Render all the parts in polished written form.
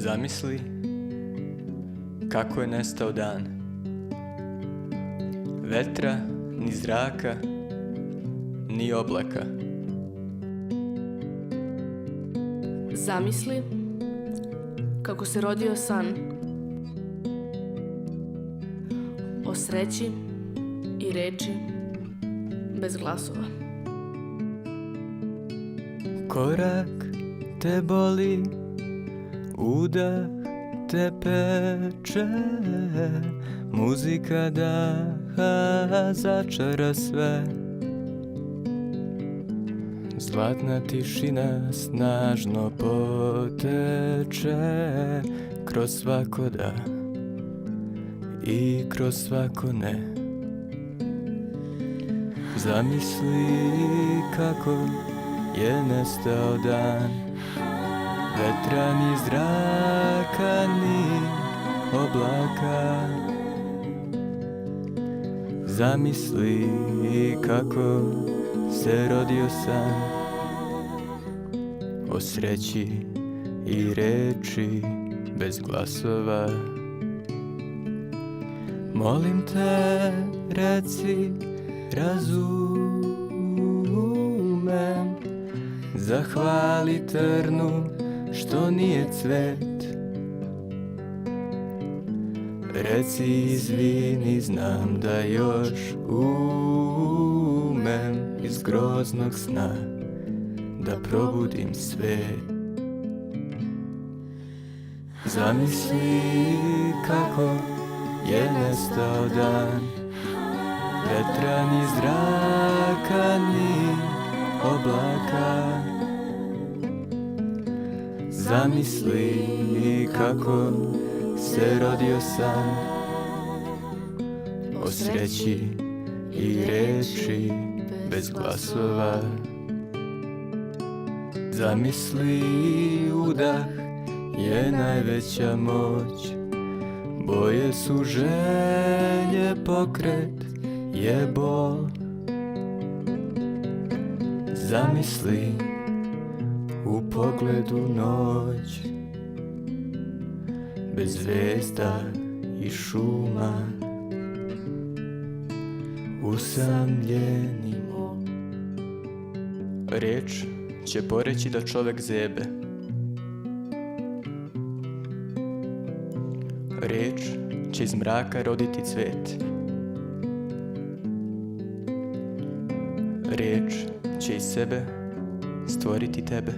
Zamisli kako je nestao dan. Vetra, ni zraka, ni oblaka. Zamisli kako se rodio san o sreći i reči bez glasova. Korak te boli, udah te peče, muzika daha začara sve. Zlatna tišina snažno poteče kroz svako da i kroz svako ne. Zamisli kako je nestao dan. Vetra ni zraka ni oblaka. Zamisli kako se rodio san o sreći i reči bez glasova. Molim te, reci, razumem. Zahvali trnu što nije cvet. Reci, izvini, znam da još umem iz groznog sna da probudim svet. Zamisli kako je nestao dan. Vetra ni zraka ni oblaka. Zamisli kako se rodio san o sreći i reči bez glasova. Zamisli udah je najveća moć. Boje su želje, pokret je bol. Zamisli u pogledu noć, bez zvezda i šuma, usamljeni mo. Riječ će poreći da čovek zebe. Riječ će iz mraka roditi cvet. Riječ će iz sebe stvoriti tebe.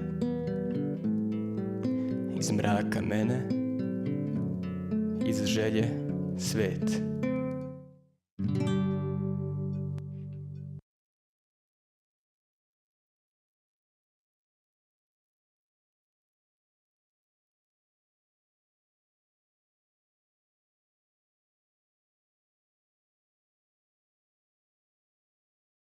Iz mraka mene, iz želje svet.